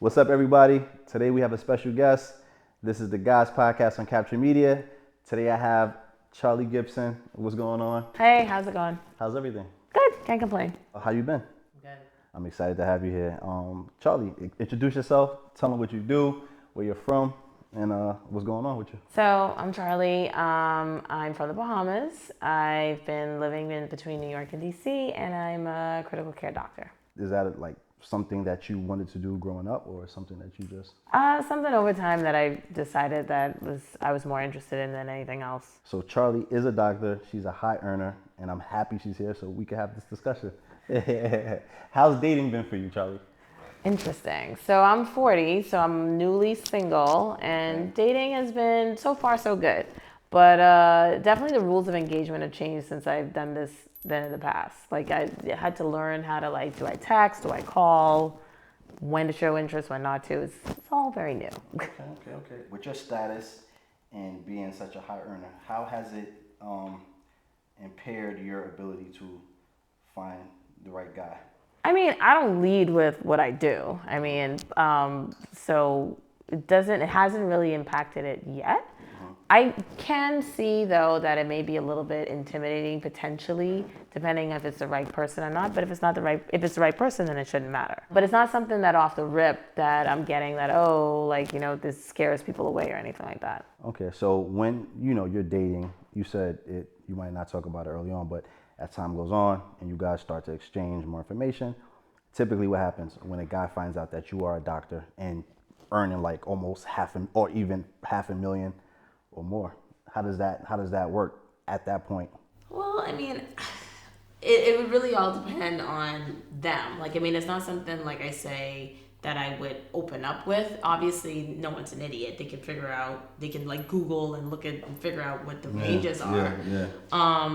What's up, everybody? Today we have a special guest. This is the Guys Podcast on Capture Media. Today I have Charli Gibson. What's going on? Hey, how's it going? How's everything? Good, can't complain. How you been? Good. I'm excited to have you here. Charli, introduce yourself. Tell them what you do, where you're from, and what's going on with you. So I'm Charli. I'm from the Bahamas. I've been living in between New York and DC, and I'm a critical care doctor. Is that like something that you wanted to do growing up, or something that you just... Something over time that I decided that I was more interested in than anything else. So Charli is a doctor. She's a high earner, and I'm happy she's here so we can have this discussion. How's dating been for you, Charli? Interesting. So I'm 40, so I'm newly single, and dating has been so far so good. But definitely the rules of engagement have changed since I've done this than in the past. Like I had to learn how to do I text, do I call, when to show interest, when not to. It's all very new. Okay. With your status and being such a high earner, how has it impaired your ability to find the right guy? I mean, I don't lead with what I do. I mean, so it hasn't really impacted it yet. I can see, though, that it may be a little bit intimidating potentially, depending if it's the right person or not. But if it's the right person, then it shouldn't matter. But it's not something that off the rip that I'm getting that, this scares people away or anything like that. Okay, so when, you're dating, you said you might not talk about it early on, but as time goes on and you guys start to exchange more information, typically what happens when a guy finds out that you are a doctor and earning like almost half a million or more, how does that work at that point? Well, I mean, it would really all depend on them. Like, I mean, it's not something, like I say, that I would open up with. Obviously, no one's an idiot. They can like Google and look at and figure out what the ranges are. Yeah.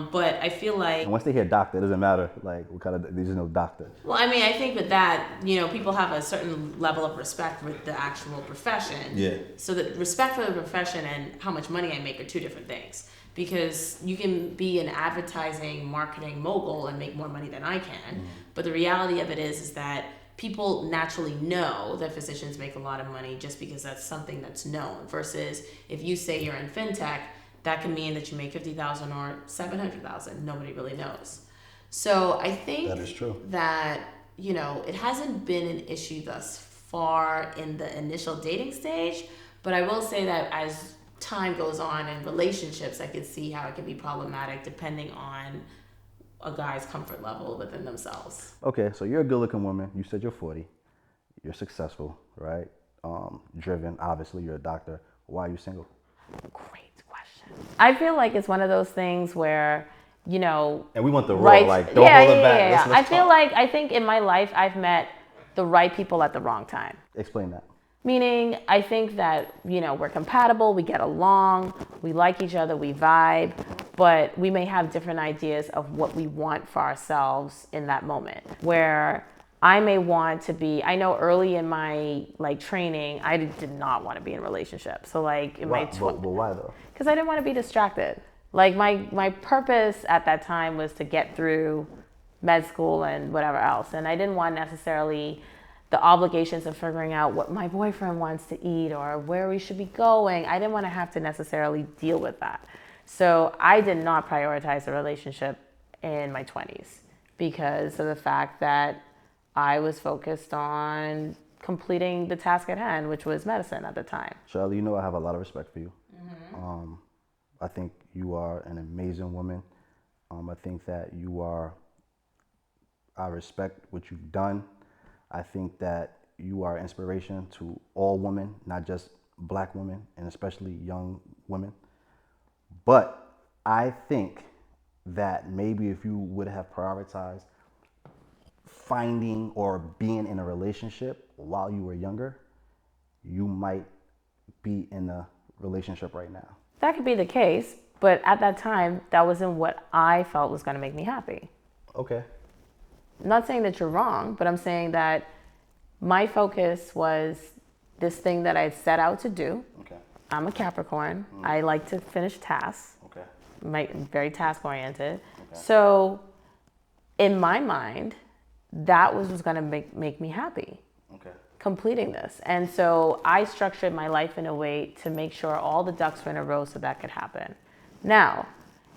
But I feel like... And once they hear doctor, it doesn't matter like what kind of, they just know doctor. Well, I mean, I think with that, people have a certain level of respect with the actual profession. Yeah. So the respect for the profession and how much money I make are two different things. Because you can be an advertising, marketing mogul and make more money than I can. But the reality of it is that people naturally know that physicians make a lot of money just because that's something that's known. Versus if you say you're in fintech, that can mean that you make $50,000 or $700,000. Nobody really knows. So I think that is true. That, it hasn't been an issue thus far in the initial dating stage. But I will say that as time goes on in relationships, I could see how it can be problematic depending on a guy's comfort level within themselves. Okay, so you're a good-looking woman. You said you're 40. You're successful, right? Driven. Obviously, you're a doctor. Why are you single? Great question. I feel like it's one of those things where, And we want the raw, right, like, don't hold it back. Yeah. Let's I think in my life, I've met the right people at the wrong time. Explain that. Meaning, I think that, we're compatible, we get along, we like each other, we vibe, but we may have different ideas of what we want for ourselves in that moment. Where I may want to be, I know early in my training, I did not want to be in a relationship. So in my 20s. But why though? Because I didn't want to be distracted. My purpose at that time was to get through med school and whatever else. And I didn't want necessarily the obligations of figuring out what my boyfriend wants to eat or where we should be going. I didn't want to have to necessarily deal with that. So I did not prioritize a relationship in my 20s because of the fact that I was focused on completing the task at hand, which was medicine at the time. Charli, I have a lot of respect for you. I think you are an amazing woman. I think that I respect what you've done. I think that you are inspiration to all women, not just black women, and especially young women. But I think that maybe if you would have prioritized finding or being in a relationship while you were younger, you might be in a relationship right now. That could be the case, but at that time, that wasn't what I felt was going to make me happy. Okay. I'm not saying that you're wrong, but I'm saying that my focus was this thing that I set out to do. Okay. I'm a Capricorn. I like to finish tasks. Okay. Very task oriented. Okay. So in my mind, that was going to make me happy. Okay. completing this. And so I structured my life in a way to make sure all the ducks were in a row so that could happen. Now,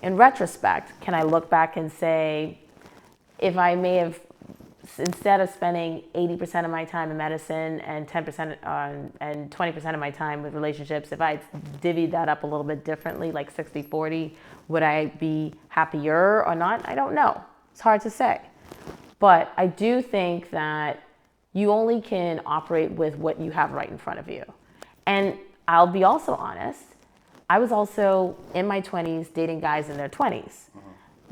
in retrospect, can I look back and say, if I may have, instead of spending 80% of my time in medicine and 10% and 20% of my time with relationships, if I divvied that up a little bit differently, like 60-40, would I be happier or not? I don't know. It's hard to say. But I do think that you only can operate with what you have right in front of you. And I'll be also honest, I was also in my 20s dating guys in their 20s.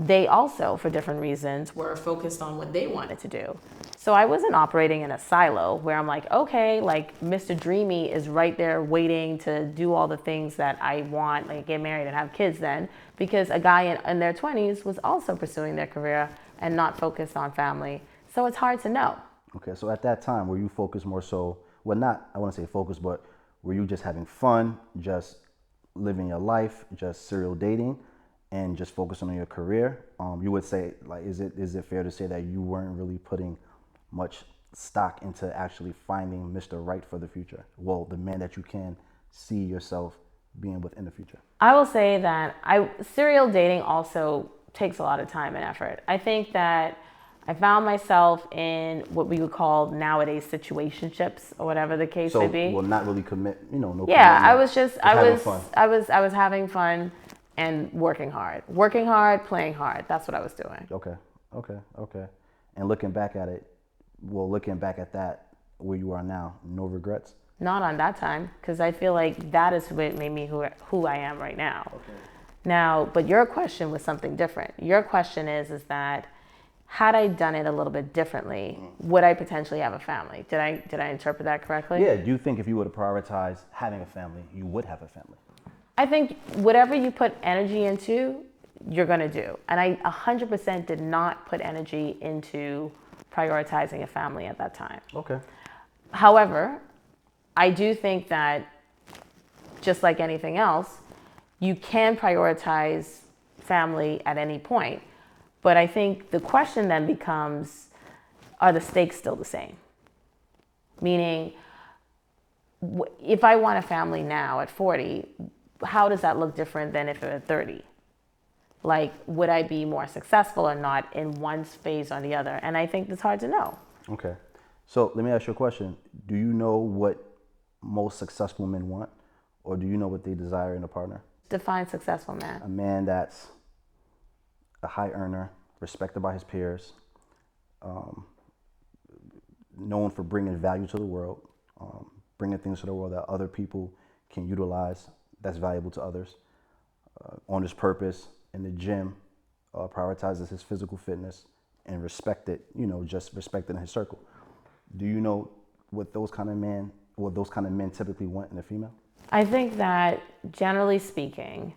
They also, for different reasons, were focused on what they wanted to do. So I wasn't operating in a silo where I'm like, okay, like Mr. Dreamy is right there waiting to do all the things that I want, like get married and have kids then, because a guy in their 20s was also pursuing their career and not focused on family. So it's hard to know. Okay, so at that time, were you focused more so, well, not, I want to say focused, but were you just having fun, just living your life, just serial dating, and just focusing on your career? You would say, like, is it fair to say that you weren't really putting much stock into actually finding Mr. Right for the future? Well, the man that you can see yourself being with in the future. I will say that serial dating also takes a lot of time and effort. I think that I found myself in what we would call nowadays situationships or whatever the case may be. So, well, not really commit, no commitment. Yeah, I was having fun and working hard, playing hard. That's what I was doing. Okay. And looking back at it, looking back at that, where you are now, no regrets? Not on that time, because I feel like that is what made me who I am right now. Okay. Now, but your question was something different. Your question is that had I done it a little bit differently, would I potentially have a family? Did I interpret that correctly? Yeah. Do you think if you would have prioritized having a family, you would have a family? I think whatever you put energy into, you're going to do. And I 100% did not put energy into prioritizing a family at that time. Okay. However, I do think that just like anything else, you can prioritize family at any point. But I think the question then becomes, are the stakes still the same? Meaning, if I want a family now at 40, how does that look different than if at 30? Like, would I be more successful or not in one phase or the other? And I think it's hard to know. Okay. So let me ask you a question. Do you know what most successful men want? Or do you know what they desire in a partner? Define successful man. A man that's a high earner, respected by his peers, known for bringing value to the world, bringing things to the world that other people can utilize, that's valuable to others, on his purpose, in the gym, prioritizes his physical fitness, and respected, just respected in his circle. Do you know what those kind of men typically want in a female? I think that generally speaking,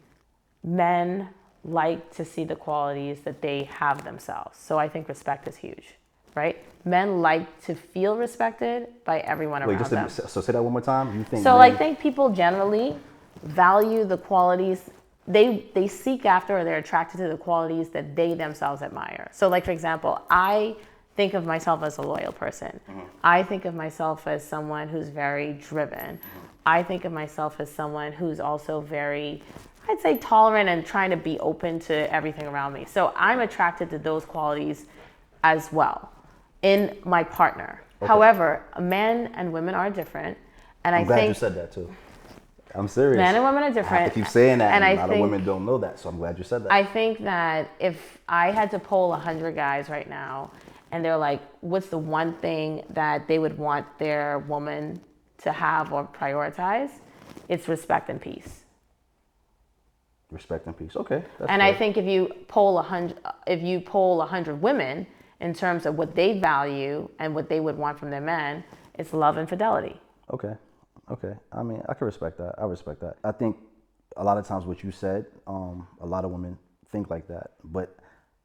men like to see the qualities that they have themselves. So I think respect is huge, right? Men like to feel respected by everyone around them. So say that one more time. You think? So I think people generally value the qualities they seek after, or they're attracted to the qualities that they themselves admire. So like, for example, I think of myself as a loyal person. I think of myself as someone who's very driven. I think of myself as someone who's also very, I'd say, tolerant and trying to be open to everything around me. So I'm attracted to those qualities as well in my partner. Okay. However, men and women are different. And I'm glad you said that too. I'm serious. Men and women are different. I have to keep saying that, and I a lot of think, women don't know that, so I'm glad you said that. I think that if I had to poll 100 guys right now, and they're like, what's the one thing that they would want their woman to have or prioritize? It's respect and peace. Respect and peace. Okay. And fair. I think if you poll 100 women in terms of what they value and what they would want from their men, it's love and fidelity. Okay. I mean, I can respect that. I respect that. I think a lot of times what you said, a lot of women think like that. But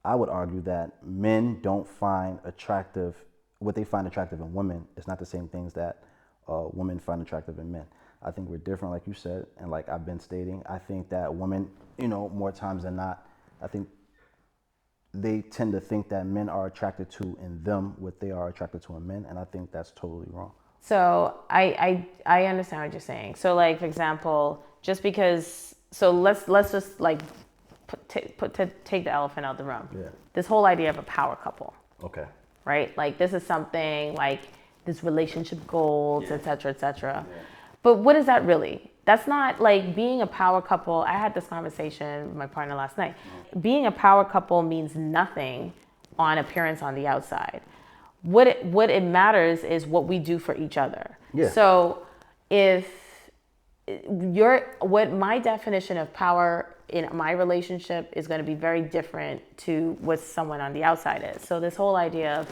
I would argue that men don't find attractive, what they find attractive in women is not the same things that women find attractive in men. I think we're different, like you said, and like I've been stating. I think that women, more times than not, I think they tend to think that men are attracted to in them what they are attracted to in men, and I think that's totally wrong. So I understand what you're saying. So like, for example, just because, so let's just like take the elephant out of the room. Yeah. This whole idea of a power couple, Okay. right? Like this is something like this relationship goals, Yeah. et cetera, et cetera. Yeah. But what is that really? That's not like being a power couple. I had this conversation with my partner last night. Being a power couple means nothing on appearance on the outside. What it matters is what we do for each other. Yeah. So if what my definition of power in my relationship is going to be very different to what someone on the outside is. So this whole idea of,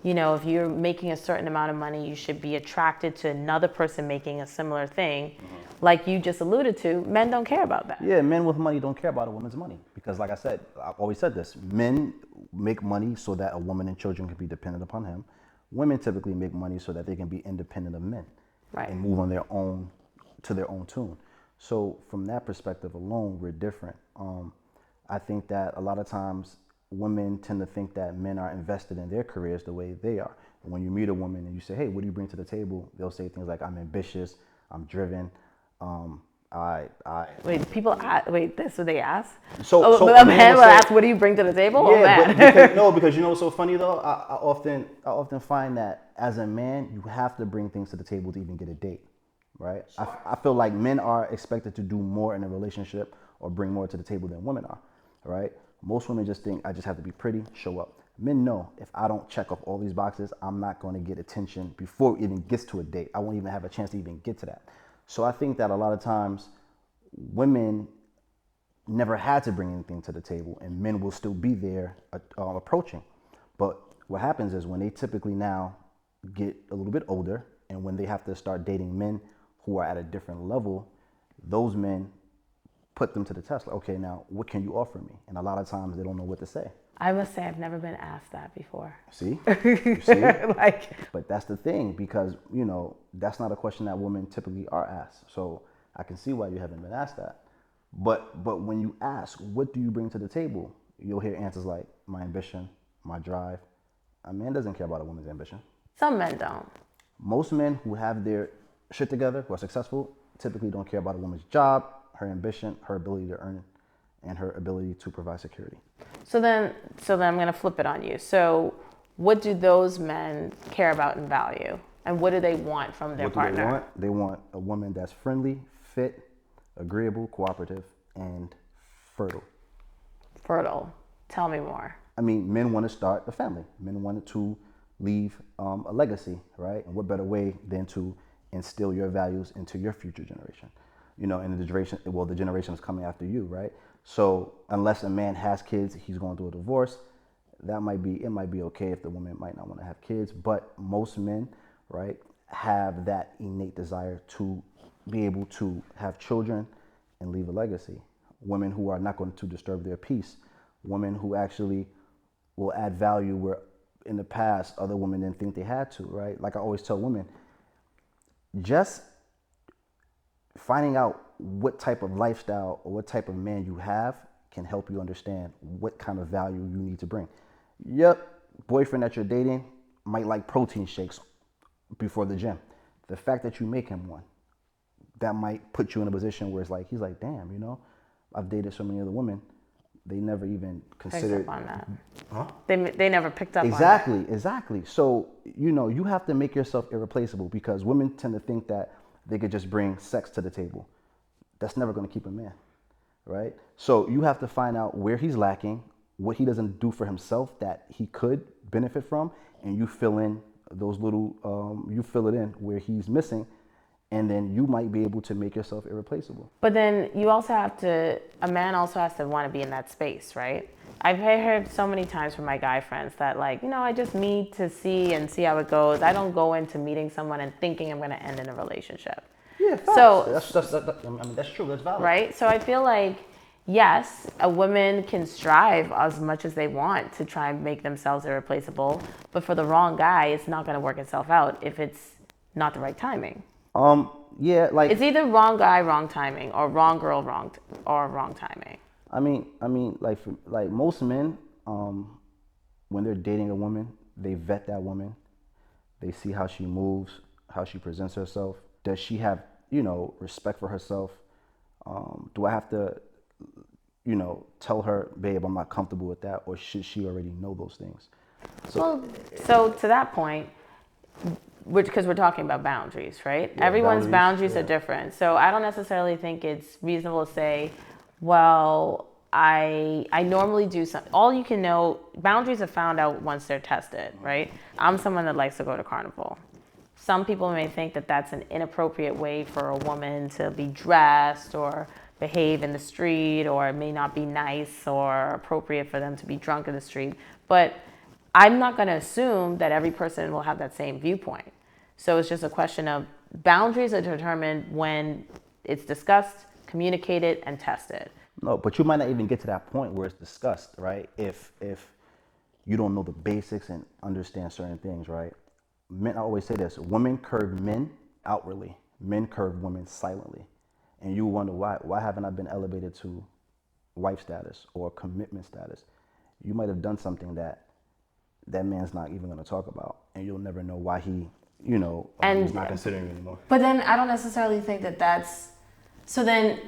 if you're making a certain amount of money, you should be attracted to another person making a similar thing. Like you just alluded to, men don't care about that. Yeah, men with money don't care about a woman's money because, like I said, I've always said this: men make money so that a woman and children can be dependent upon him. Women typically make money so that they can be independent of men, Right. and move on their own to their own tune. So from that perspective alone, we're different. I think that a lot of times women tend to think that men are invested in their careers the way they are. And when you meet a woman and you say, "Hey, what do you bring to the table?" They'll say things like, "I'm ambitious, I'm driven." Wait, that's what they ask? So a man will ask, what do you bring to the table? Yeah, Oh, man. because you know what's so funny though? I often find that as a man, you have to bring things to the table to even get a date, right? I feel like men are expected to do more in a relationship or bring more to the table than women are, right? Most women just think I just have to be pretty, show up. Men know if I don't check off all these boxes, I'm not going to get attention before it even gets to a date. I won't even have a chance to even get to that. So I think that a lot of times women never had to bring anything to the table and men will still be there approaching. But what happens is when they typically now get a little bit older and when they have to start dating men who are at a different level, those men put them to the test. Like, okay, now what can you offer me? And a lot of times they don't know what to say. I must say I've never been asked that before. See? You see? Like, But that's the thing because, that's not a question that women typically are asked. So I can see why you haven't been asked that. But when you ask, what do you bring to the table? You'll hear answers like my ambition, my drive. A man doesn't care about a woman's ambition. some men don't. Most men who have their shit together, who are successful, typically don't care about a woman's job, her ambition, her ability to earn, and her ability to provide security. So then I'm going to flip it on you. So what do those men care about and value? And what do they want from their partner? What do they want? They want a woman that's friendly, fit, agreeable, cooperative, and fertile. Fertile. Tell me more. I mean, men want to start a family. Men want to leave a legacy, right? And what better way than to instill your values into your future generation? And the generation is coming after you, right? So unless a man has kids, he's going through a divorce. It might be okay if the woman might not want to have kids, but most men, right, have that innate desire to be able to have children and leave a legacy. Women who are not going to disturb their peace. Women who actually will add value where in the past other women didn't think they had to, right? Like I always tell women, just finding out what type of lifestyle or what type of man you have can help you understand what kind of value you need to bring. Your boyfriend that you're dating might like protein shakes before the gym. The fact that you make him one, that might put you in a position where it's like, he's like, damn, I've dated so many other women. They never even considered. Picked up on that. Huh? They never picked up on that. Exactly. So, you have to make yourself irreplaceable because women tend to think that they could just bring sex to the table. That's never going to keep a man, right? So you have to find out where he's lacking, what he doesn't do for himself that he could benefit from, and you fill in those little, you fill it in where he's missing, and then you might be able to make yourself irreplaceable. But then a man also has to want to be in that space, right? I've heard so many times from my guy friends that I just meet to see how it goes. I don't go into meeting someone and thinking I'm going to end in a relationship. Yeah, facts. So that's true. That's valid. Right? So I feel like, yes, a woman can strive as much as they want to try and make themselves irreplaceable, but for the wrong guy, it's not going to work itself out if it's not the right timing. Yeah, It's either wrong guy, wrong timing, or wrong girl, wrong timing. I mean, like most men, when they're dating a woman, they vet that woman. They see how she moves, how she presents herself? Does she have, you know, respect for herself? Do I have to, you know, tell her, babe, I'm not comfortable with that, or should she already know those things? So to that point, because we're talking about boundaries, right? Yeah, Everyone's boundaries yeah. are different. So I don't necessarily think it's reasonable to say, well, I normally do something. All you can know, boundaries are found out once they're tested, right? I'm someone that likes to go to carnival. Some people may think that that's an inappropriate way for a woman to be dressed or behave in the street, or it may not be nice or appropriate for them to be drunk in the street. But I'm not going to assume that every person will have that same viewpoint. So it's just a question of boundaries are determined when it's discussed, communicated, and tested. No, but you might not even get to that point where it's discussed, right? If you don't know the basics and understand certain things, right? Men, I always say this: women curve men outwardly, men curve women silently, and you wonder why. Why haven't I been elevated to wife status or commitment status? You might have done something that man's not even going to talk about, and you'll never know why he, you know, he's not considering you anymore. But then I don't necessarily think that that's so. Then,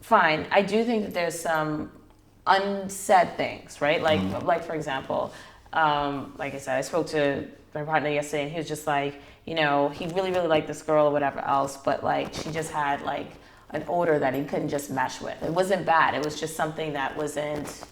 fine. I do think that there's some unsaid things, right? Like for example, like I said, I spoke to my partner yesterday, and he was just like, you know, he really liked this girl or whatever else, but like she just had like an odor that he couldn't just mesh with. It wasn't bad. It was just something that wasn't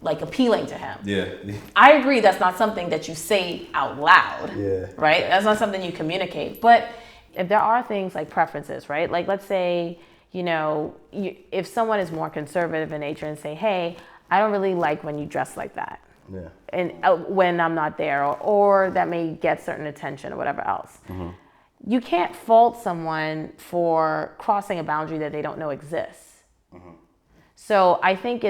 like appealing to him. Yeah. I agree that's not something that you say out loud. Yeah. Right? That's not something you communicate. But if there are things like preferences, right? Like let's say, you know, if someone is more conservative in nature and say, hey, I don't really like when you dress like that. Yeah. And when I'm not there, or that may get certain attention or whatever else. Mm-hmm. You can't fault someone for crossing a boundary that they don't know exists. Mm-hmm. So I think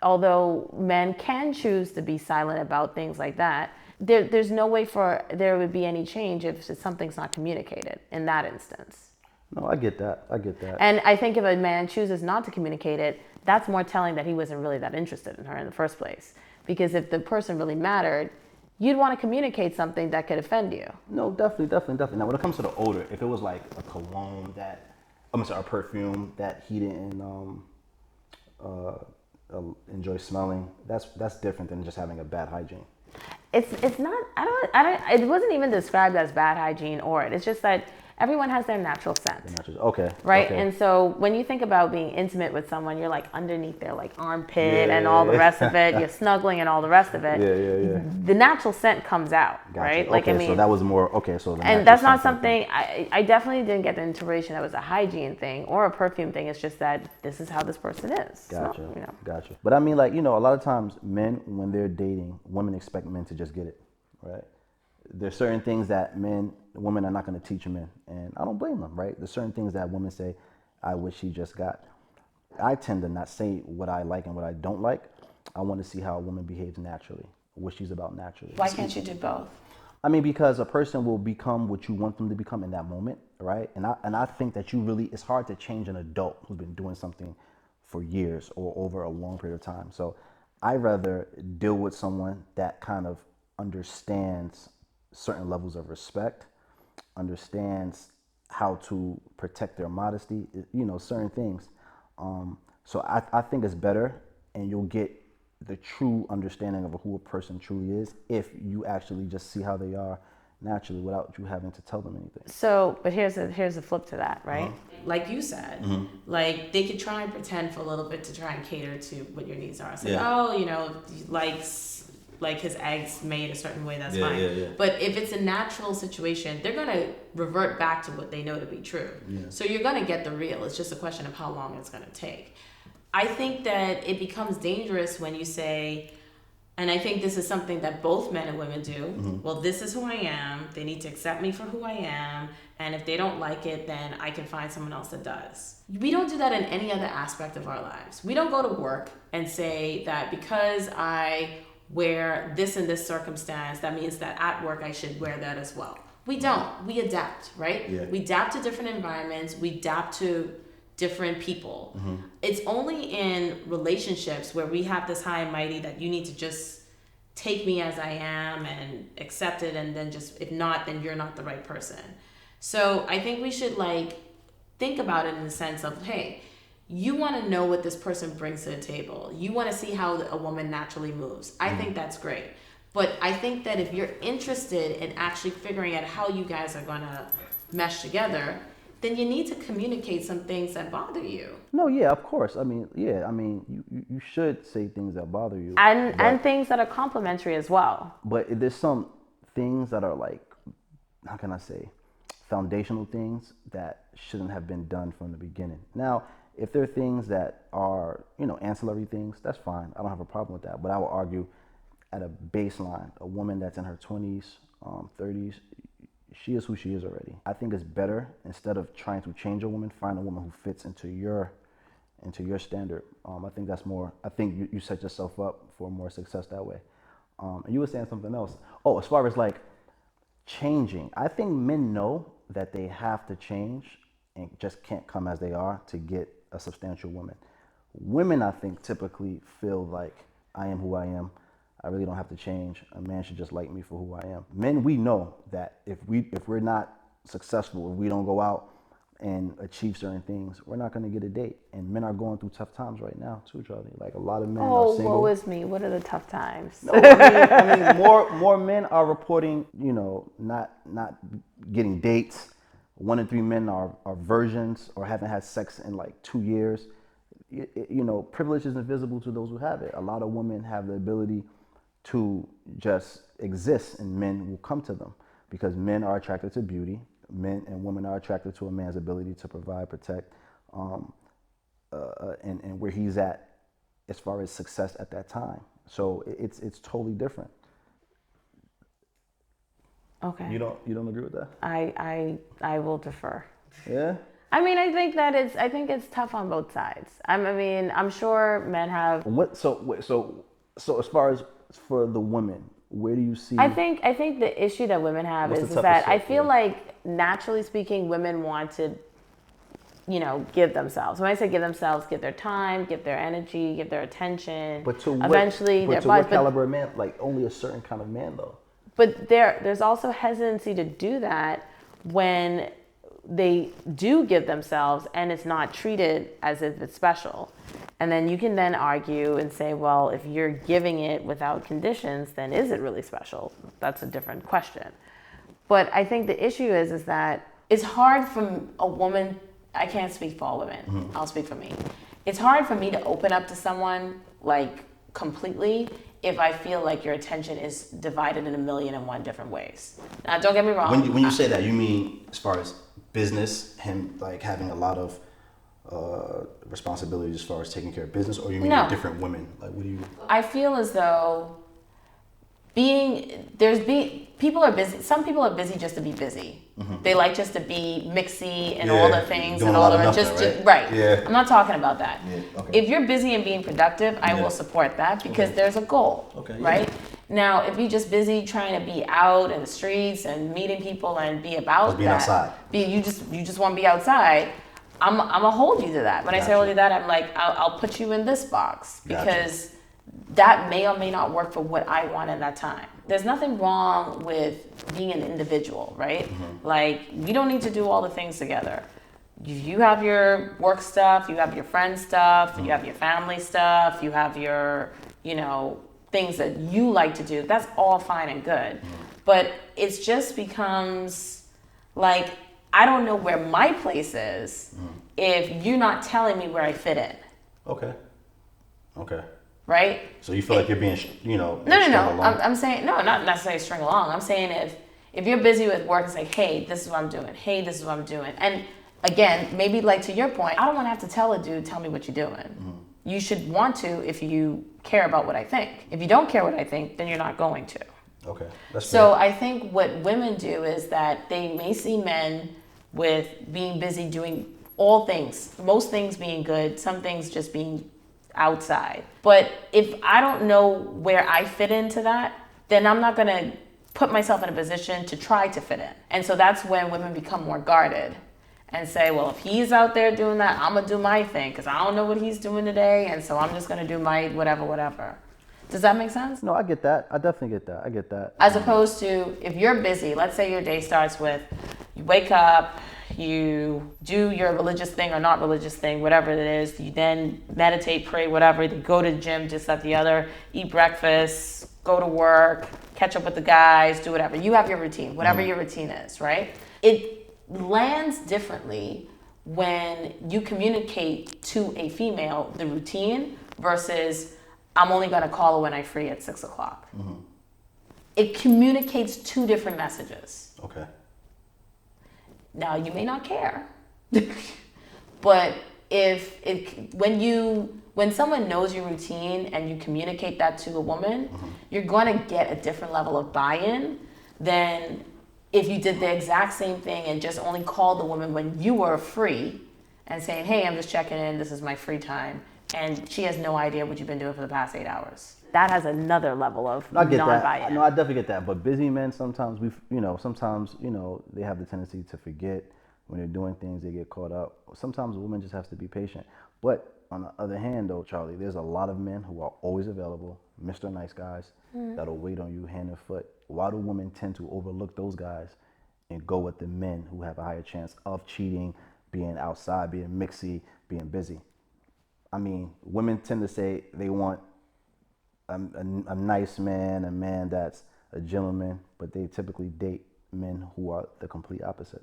although men can choose to be silent about things like that, there's no way for there would be any change if something's not communicated in that instance. No, I get that. And I think if a man chooses not to communicate it, that's more telling that he wasn't really that interested in her in the first place. Because if the person really mattered, you'd want to communicate something that could offend you. No, definitely. Now, when it comes to the odor, if it was like a cologne a perfume that he didn't enjoy smelling, that's different than just having a bad hygiene. It's not. It wasn't even described as bad hygiene it's just that everyone has their natural scent. Okay. Right? Okay. And so when you think about being intimate with someone, you're like underneath their like armpit and all the rest of it. You're snuggling and all the rest of it. Yeah. The natural scent comes out, Gotcha. right? Okay, Like, I mean, so that was more, okay, so and that's not something, I definitely didn't get the inspiration that was a hygiene thing or a perfume thing. It's just that this is how this person is. Gotcha. So, you know. Gotcha. But I mean, like, you know, a lot of times men, when they're dating, women expect men to just get it, right? There's certain things that women are not going to teach men, and I don't blame them, right? There's certain things that women say, I wish he just got. I tend to not say what I like and what I don't like. I want to see how a woman behaves naturally, what she's about naturally. Why can't you do both? I mean, because a person will become what you want them to become in that moment, right? And I think that it's hard to change an adult who's been doing something for years or over a long period of time. So I'd rather deal with someone that kind of understands certain levels of respect, understands how to protect their modesty, you know, certain things. So I think it's better, and you'll get the true understanding of who a person truly is if you actually just see how they are naturally without you having to tell them anything. So, but here's the flip to that, right? Like you said, like they could try and pretend for a little bit to try and cater to what your needs are. So, you know, he likes like his eggs made a certain way, that's fine. Yeah. But if it's a natural situation, they're going to revert back to what they know to be true. Yeah. So you're going to get the real. It's just a question of how long it's going to take. I think that it becomes dangerous when you say, and I think this is something that both men and women do, well, this is who I am. They need to accept me for who I am. And if they don't like it, then I can find someone else that does. We don't do that in any other aspect of our lives. We don't go to work and say that because I wear this in this circumstance, that means that at work I should wear that as well. We don't. We adapt, right? Yeah. We adapt to different environments. We adapt to different people. It's only in relationships where we have this high and mighty that you need to just take me as I am and accept it, and then just, if not, then you're not the right person. So I think we should like think about it in the sense of, hey, you want to know what this person brings to the table. You want to see how a woman naturally moves. I think that's great. But I think that if you're interested in actually figuring out how you guys are going to mesh together, then you need to communicate some things that bother you. No, yeah, of course. I mean, yeah, I mean, you should say things that bother you. And things that are complimentary as well. But there's some things that are like, how can I say, foundational things that shouldn't have been done from the beginning. Now, if there are things that are, ancillary things, that's fine. I don't have a problem with that. But I would argue at a baseline, a woman that's in her 20s, 30s, she is who she is already. I think it's better, instead of trying to change a woman, find a woman who fits into your standard. I think that's more, I think you set yourself up for more success that way. And you were saying something else. Oh, as far as like changing, I think men know that they have to change and just can't come as they are to get a substantial woman. Women, I think, typically feel like, I am who I am. I really don't have to change. A man should just like me for who I am. Men, we know that if we're not successful, if we don't go out and achieve certain things, we're not going to get a date. And men are going through tough times right now too, Charlie. Like, a lot of men are single. Oh, woe is me. What are the tough times? No, I mean, more men are reporting, not getting dates. 1 in 3 men are virgins or haven't had sex in like 2 years. Privilege is invisible to those who have it. A lot of women have the ability to just exist, and men will come to them because men are attracted to beauty. Men and women are attracted to a man's ability to provide, protect, and where he's at as far as success at that time. So it's totally different. Okay. You don't agree with that? I will defer. Yeah. I mean, I think it's tough on both sides. I'm sure men have. So as far as for the women, where do you see? I think the issue that women have is that I feel like, naturally speaking, women want to, give themselves. When I say give themselves, give their time, give their energy, give their attention. But to eventually, what caliber of man? Like, only a certain kind of man, though. But there's also hesitancy to do that when they do give themselves and it's not treated as if it's special. And then you can then argue and say, well, if you're giving it without conditions, then is it really special? That's a different question. But I think the issue is that it's hard for a woman, I can't speak for all women, I'll speak for me. It's hard for me to open up to someone like completely if I feel like your attention is divided in 1,000,001 different ways. Now, don't get me wrong. When you say that, you mean as far as business, him like having a lot of responsibilities as far as taking care of business, or you mean with different women? Like, what do you? I feel as though people are busy. Some people are busy just to be busy. They like just to be mixy and all the things and all the right. Yeah. I'm not talking about that. Yeah. Okay. If you're busy and being productive, I will support that because there's a goal. Okay. Right. Now, if you're just busy trying to be out in the streets and meeting people and be about being outside. You just want to be outside. I'm gonna hold you to that. When I say hold you to that, I'm like, I'll put you in this box because that may or may not work for what I want at that time. There's nothing wrong with being an individual, right? Like, we don't need to do all the things together. You have your work stuff, you have your friend stuff, you have your family stuff, you have your, things that you like to do. That's all fine and good. But it just becomes like, I don't know where my place is if you're not telling me where I fit in. Okay. Right? So you feel like you're being, No. I'm saying, no, not necessarily string along. I'm saying if you're busy with work, it's like, hey, this is what I'm doing. Hey, this is what I'm doing. And again, maybe like to your point, I don't want to have to tell a dude, tell me what you're doing. You should want to if you care about what I think. If you don't care what I think, then you're not going to. Okay. That's so fair. I think what women do is that they may see men with being busy doing all things, most things being good, some things just being outside. But if I don't know where I fit into that, then I'm not going to put myself in a position to try to fit in. And so that's when women become more guarded and say, well, if he's out there doing that, I'm going to do my thing because I don't know what he's doing today. And so I'm just going to do my whatever. Does that make sense? No, I get that. I definitely get that. I get that. As opposed to if you're busy, let's say your day starts with you wake up, you do your religious thing or not religious thing, whatever it is, you then meditate, pray, whatever, you go to the gym, just like the other, eat breakfast, go to work, catch up with the guys, do whatever. You have your routine, whatever your routine is, right? It lands differently when you communicate to a female the routine versus I'm only going to call her when I'm free at 6 o'clock. It communicates two different messages. Okay. Now you may not care, but when someone knows your routine and you communicate that to a woman, you're going to get a different level of buy-in than if you did the exact same thing and just only called the woman when you were free and saying, hey, I'm just checking in, this is my free time. And she has no idea what you've been doing for the past 8 hours. That has another level of non-buy-in. No, I definitely get that. But busy men, sometimes they have the tendency to forget when they're doing things. They get caught up. Sometimes a woman just has to be patient. But on the other hand, though, Charlie, there's a lot of men who are always available, Mr. Nice Guys, that'll wait on you hand and foot. Why do women tend to overlook those guys and go with the men who have a higher chance of cheating, being outside, being mixy, being busy? I mean, women tend to say they want a nice man, a man that's a gentleman, but they typically date men who are the complete opposite.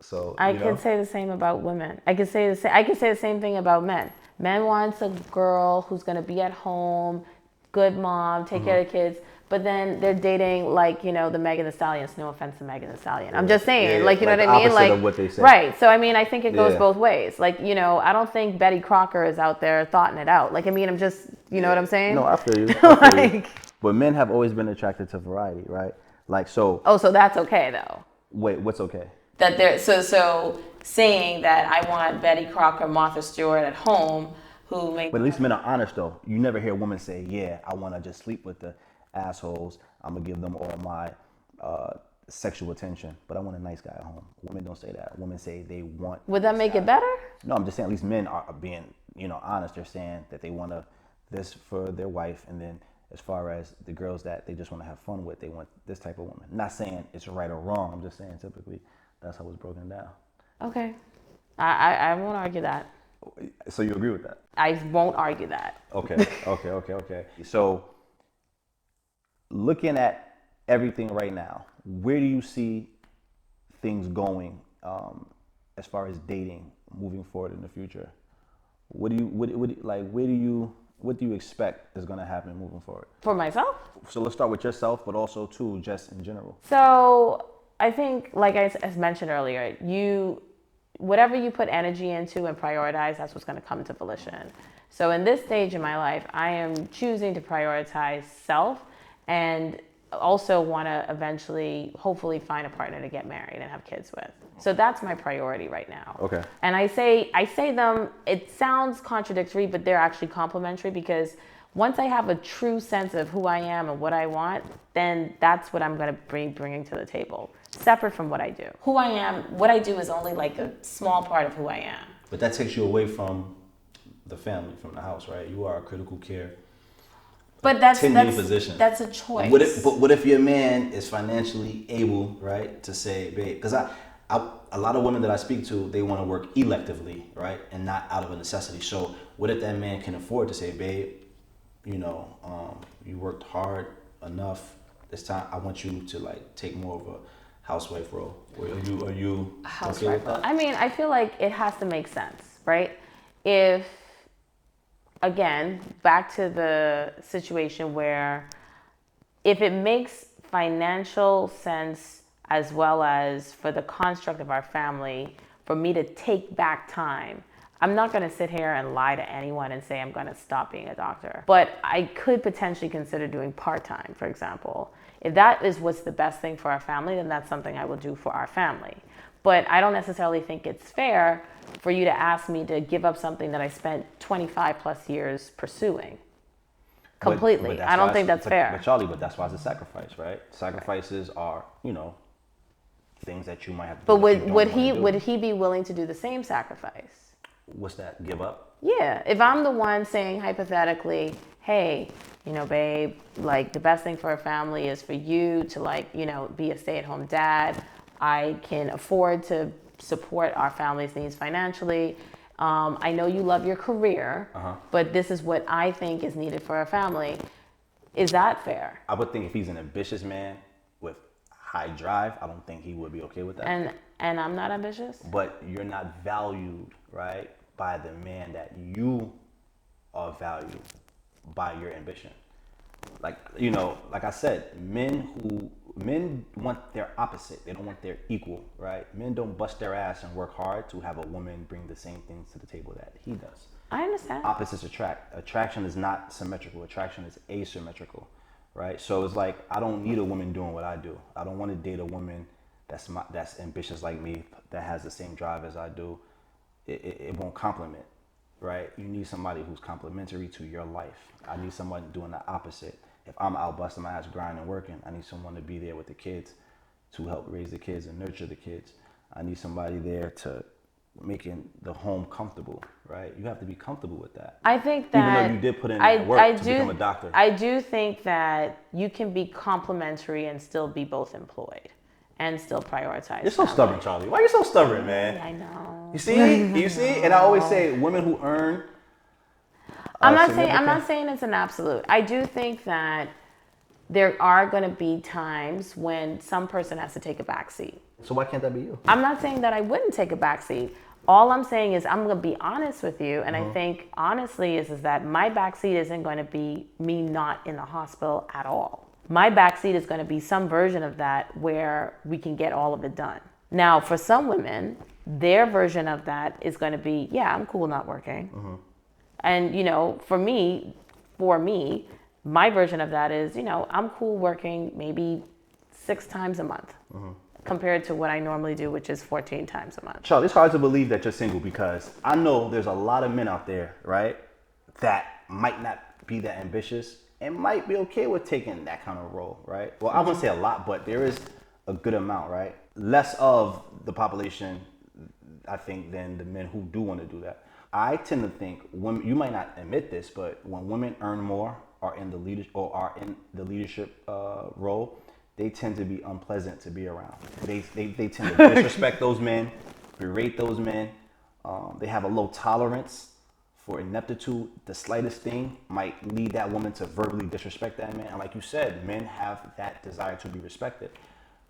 So I can say the same about women. I can say the same thing about men. Men wants a girl who's gonna be at home, good mom, take care of the kids. But then they're dating the Megan Thee Stallions. No offense to Megan Thee Stallion. I'm just saying, you know what I mean? Opposite of what they say. Right. So I mean, I think it goes both ways. I don't think Betty Crocker is out there thoughting it out. I'm just, you know what I'm saying? No, I feel you. I feel you. But men have always been attracted to variety, right? So. Oh, so that's okay though. Wait, what's okay? That they're so saying that I want Betty Crocker, Martha Stewart at home, who make. But at least men are honest though. You never hear a woman say, "Yeah, I want to just sleep with the assholes. I'm gonna give them all my sexual attention, but I want a nice guy at home." Women don't say that. Women say they want. Would that make it better? No, I'm just saying. At least men are being, honest. They're saying that they want this for their wife, and then as far as the girls that they just want to have fun with, they want this type of woman. I'm not saying it's right or wrong. I'm just saying typically that's how it's broken down. Okay, I won't argue that. So you agree with that? I won't argue that. Okay. So, looking at everything right now, where do you see things going as far as dating moving forward in the future? What do you expect is going to happen moving forward? For myself? So let's start with yourself, but also too, just in general. So I think, like I mentioned earlier, whatever you put energy into and prioritize, that's what's going to come to fruition. So in this stage in my life, I am choosing to prioritize self and also want to eventually, hopefully, find a partner to get married and have kids with. So that's my priority right now. Okay. And I say them, it sounds contradictory, but they're actually complementary because once I have a true sense of who I am and what I want, then that's what I'm going to be bringing to the table, separate from what I do. Who I am, what I do is only like a small part of who I am. But that takes you away from the family, from the house, right? You are a critical care. But that's position. That's a choice. What if your man is financially able, right, to say, babe? Because a lot of women that I speak to, they want to work electively, right, and not out of a necessity. So what if that man can afford to say, babe, you worked hard enough. This time, I want you to take more of a housewife role. Are you okay with that? I mean, I feel like it has to make sense, right? If, again, back to the situation where if it makes financial sense as well as for the construct of our family, for me to take back time, I'm not going to sit here and lie to anyone and say I'm going to stop being a doctor. But I could potentially consider doing part-time, for example. If that is what's the best thing for our family, then that's something I will do for our family. But I don't necessarily think it's fair for you to ask me to give up something that I spent 25 plus years pursuing. Completely. But I don't think that's fair. But Charlie, that's why it's a sacrifice, right? Sacrifices are, things that you might have to do. But would he be willing to do the same sacrifice? What's that? Give up? Yeah. If I'm the one saying hypothetically, hey, babe, like the best thing for a family is for you to like, be a stay-at-home dad. I can afford to support our family's needs financially. I know you love your career, but this is what I think is needed for a family. Is that fair? I would think if he's an ambitious man with high drive, I don't think he would be okay with that. And I'm not ambitious? But you're not valued, right, by the man that you are valued by your ambition. Like, like I said, men want their opposite. They don't want their equal, right? Men don't bust their ass and work hard to have a woman bring the same things to the table that he does. I understand. Opposites attract. Attraction is not symmetrical. Attraction is asymmetrical, right? So it's like, I don't need a woman doing what I do. I don't want to date a woman that's ambitious like me, that has the same drive as I do. It won't complement, right? You need somebody who's complementary to your life. I need someone doing the opposite. If I'm out busting my ass grinding and working, I need someone to be there with the kids, to help raise the kids and nurture the kids. I need somebody there to making the home comfortable, right? You have to be comfortable with that. I think that even though you did put in that work to become a doctor. I do think that you can be complementary and still be both employed and still prioritize. You're so stubborn, Charlie. Why are you so stubborn, man? I know. You see? And I always say women who earn. I'm not saying it's an absolute. I do think that there are going to be times when some person has to take a back seat. So why can't that be you? I'm not saying that I wouldn't take a back seat. All I'm saying is I'm going to be honest with you. And I think honestly is that my backseat isn't going to be me not in the hospital at all. My backseat is going to be some version of that where we can get all of it done. Now, for some women, their version of that is going to be, yeah, I'm cool not working. And, for me, my version of that is, I'm cool working maybe 6 times a month. Compared to what I normally do, which is 14 times a month. Charlie, it's hard to believe that you're single because I know there's a lot of men out there, right, that might not be that ambitious and might be okay with taking that kind of role, right? Well, I wouldn't say a lot, but there is a good amount, right? Less of the population, I think, than the men who do want to do that. I tend to think women, you might not admit this, but when women earn more, are in the leadership role, they tend to be unpleasant to be around. They tend to disrespect those men, berate those men. They have a low tolerance for ineptitude. The slightest thing might lead that woman to verbally disrespect that man. And like you said, men have that desire to be respected.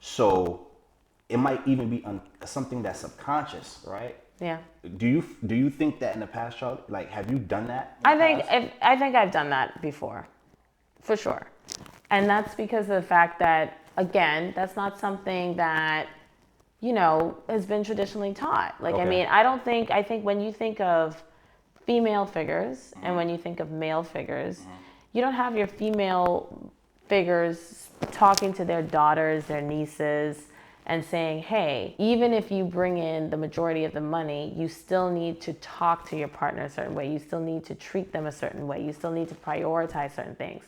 So it might even be something that's subconscious, right? Yeah. Do you think that in the past, Charlie? Like, have you done that? I think I've done that before, for sure. And that's because of the fact that, again, that's not something that, has been traditionally taught. Like, Okay. I think when you think of female figures and when you think of male figures, you don't have your female figures talking to their daughters, their nieces, and saying, hey, even if you bring in the majority of the money, you still need to talk to your partner a certain way. You still need to treat them a certain way. You still need to prioritize certain things.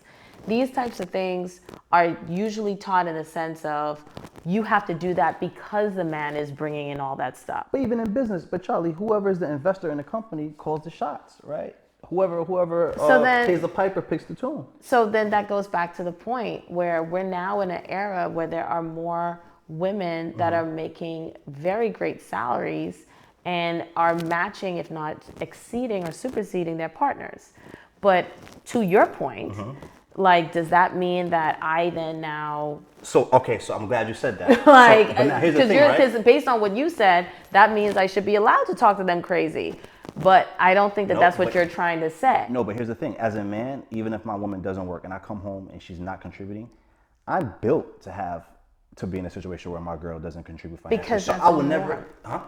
These types of things are usually taught in the sense of you have to do that because the man is bringing in all that stuff. But even in business, but Charlie, whoever is the investor in the company calls the shots, right? Whoever pays the piper picks the tune. So then that goes back to the point where we're now in an era where there are more women that are making very great salaries and are matching, if not exceeding or superseding their partners. But to your point, like, does that mean that I then now... So I'm glad you said that. Like, but now here's the thing, right? Because based on what you said, that means I should be allowed to talk to them crazy. But I don't think that's what you're trying to say. No, but here's the thing. As a man, even if my woman doesn't work and I come home and she's not contributing, I'm built to be in a situation where my girl doesn't contribute financially. Because so that's I would never...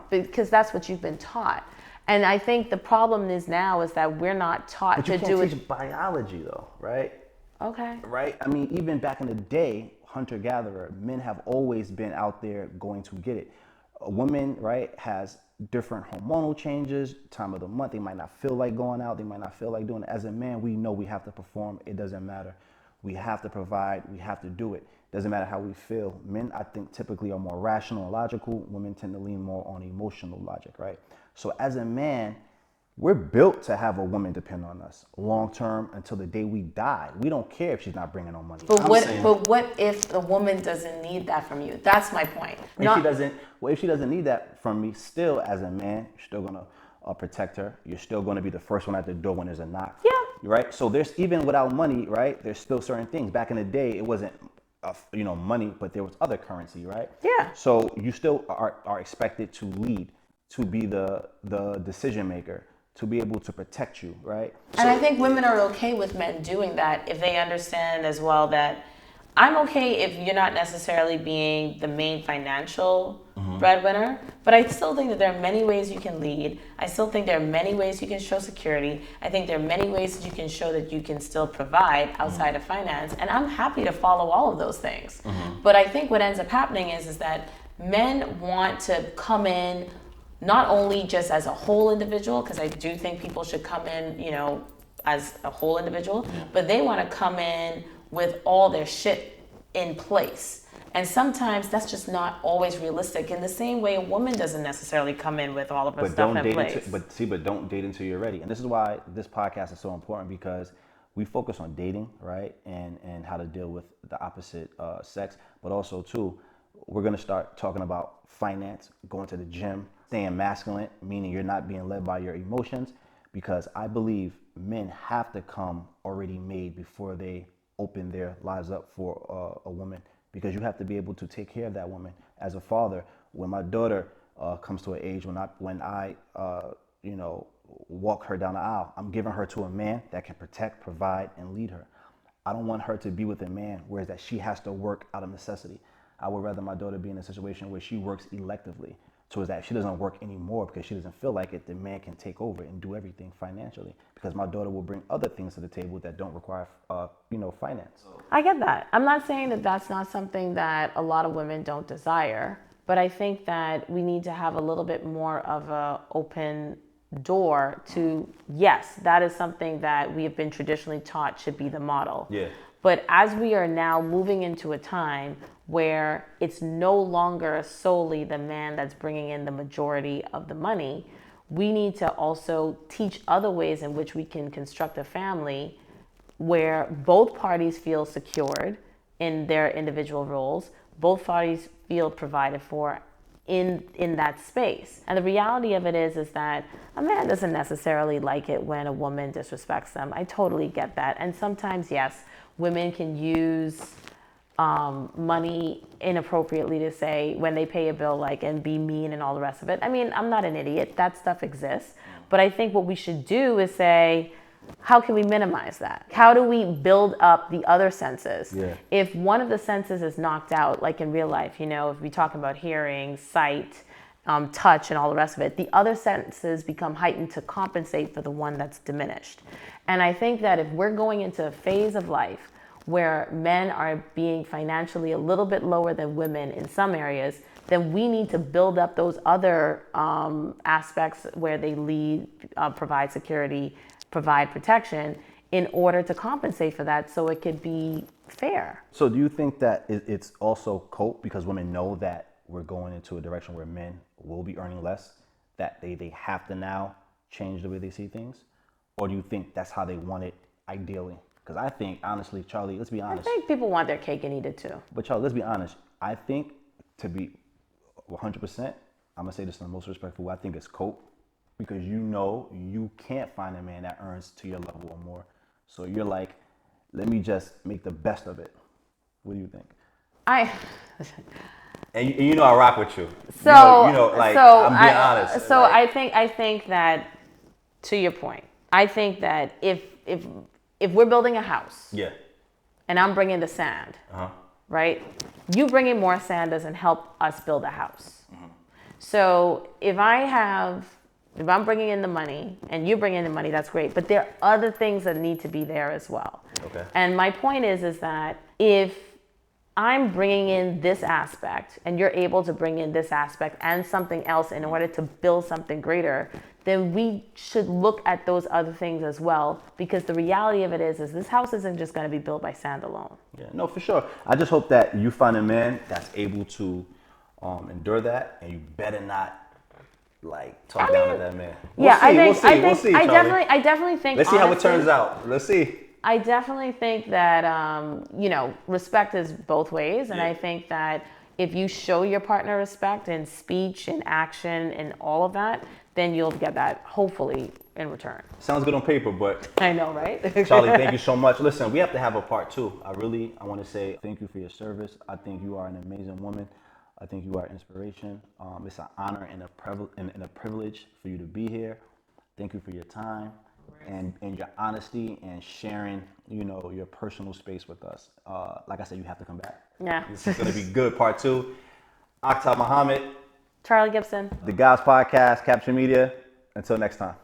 Because that's what you've been taught. And I think the problem is that we're not taught but to you do can't it. teach biology though, right? Okay. Right? I mean, even back in the day, hunter-gatherer, men have always been out there going to get it. A woman, right, has different hormonal changes, time of the month. They might not feel like going out. They might not feel like doing it. As a man, we know we have to perform. It doesn't matter. We have to provide. We have to do it. Doesn't matter how we feel. Men, I think, typically are more rational and logical. Women tend to lean more on emotional logic, right? So as a man, We're built to have a woman depend on us long term until the day we die. We don't care if she's not bringing no money. But what if the woman doesn't need that from you? That's my point. If she doesn't need that from me, still as a man, you're still gonna protect her. You're still gonna be the first one at the door when there's a knock. Yeah. Right. So there's, even without money, right? There's still certain things. Back in the day, it wasn't money, but there was other currency, right? Yeah. So you still are expected to lead, to be the decision maker, to be able to protect you, right? And I think women are okay with men doing that if they understand as well that I'm okay if you're not necessarily being the main financial breadwinner, but I still think that there are many ways you can lead. I still think there are many ways you can show security. I think there are many ways that you can show that you can still provide outside of finance, and I'm happy to follow all of those things. But I think what ends up happening is that men want to come in not only just as a whole individual, because I do think people should come in, as a whole individual, but they want to come in with all their shit in place. And sometimes that's just not always realistic. In the same way, a woman doesn't necessarily come in with all of her stuff in place. But don't date until you're ready. And this is why this podcast is so important, because we focus on dating, right? And how to deal with the opposite sex. But also, too, we're going to start talking about finance, going to the gym, staying masculine, meaning you're not being led by your emotions, because I believe men have to come already made before they open their lives up for a woman, because you have to be able to take care of that woman. As a father, when my daughter comes to an age when I walk her down the aisle, I'm giving her to a man that can protect, provide, and lead her. I don't want her to be with a man whereas that she has to work out of necessity. I would rather my daughter be in a situation where she works electively, so that she doesn't work anymore because she doesn't feel like it. The man can take over and do everything financially, because my daughter will bring other things to the table that don't require, finance. I get that. I'm not saying that that's not something that a lot of women don't desire, but I think that we need to have a little bit more of a open door to, yes, that is something that we have been traditionally taught should be the model. Yeah. But as we are now moving into a time where it's no longer solely the man that's bringing in the majority of the money, we need to also teach other ways in which we can construct a family where both parties feel secured in their individual roles, both parties feel provided for in that space. And the reality of it is that a man doesn't necessarily like it when a woman disrespects them. I totally get that. And sometimes, yes, women can use money inappropriately to say when they pay a bill, and be mean and all the rest of it. I mean, I'm not an idiot. That stuff exists. But I think what we should do is say, how can we minimize that? How do we build up the other senses? Yeah. If one of the senses is knocked out, like in real life, if we talk about hearing, sight, touch, and all the rest of it, the other senses become heightened to compensate for the one that's diminished. And I think that if we're going into a phase of life where men are being financially a little bit lower than women in some areas, then we need to build up those other aspects where they lead, provide security, provide protection in order to compensate for that, so it could be fair. So do you think that it's also cope because women know that we're going into a direction where men will be earning less, that they have to now change the way they see things? Or do you think that's how they want it ideally? Because I think, honestly, Charli, let's be honest. I think people want their cake and eat it too. But Charli, let's be honest. I think, to be 100%, I'm going to say this in the most respectful way, I think it's cope. Because you can't find a man that earns to your level or more. So you're like, let me just make the best of it. What do you think? And I rock with you. So, I'm being honest. So I think that, to your point, I think that if we're building a house, yeah, and I'm bringing the sand, right? You bringing more sand doesn't help us build a house. So if I'm bringing in the money and you bring in the money, that's great. But there are other things that need to be there as well. Okay. And my point is that if I'm bringing in this aspect and you're able to bring in this aspect and something else in order to build something greater, then we should look at those other things as well. Because the reality of it is this house isn't just going to be built by sand alone. Yeah, no, for sure. I just hope that you find a man that's able to endure that, and you better not like talk down to that man? I think We'll see, I Charli. definitely think. Let's see how it honestly, turns out. Let's see. I definitely think that respect is both ways, and I think that if you show your partner respect in speech and action and all of that, then you'll get that hopefully in return. Sounds good on paper, but I know, right? Charli, thank you so much. Listen, we have to have a part 2. I want to say thank you for your service. I think you are an amazing woman. I think you are inspiration. It's an honor and a privilege for you to be here. Thank you for your time and your honesty and sharing, your personal space with us. Like I said, you have to come back. Yeah. This is going to be good, part 2. Akhtar Muhammad, Charli Gibson. The Guys Podcast, Capture Media. Until next time.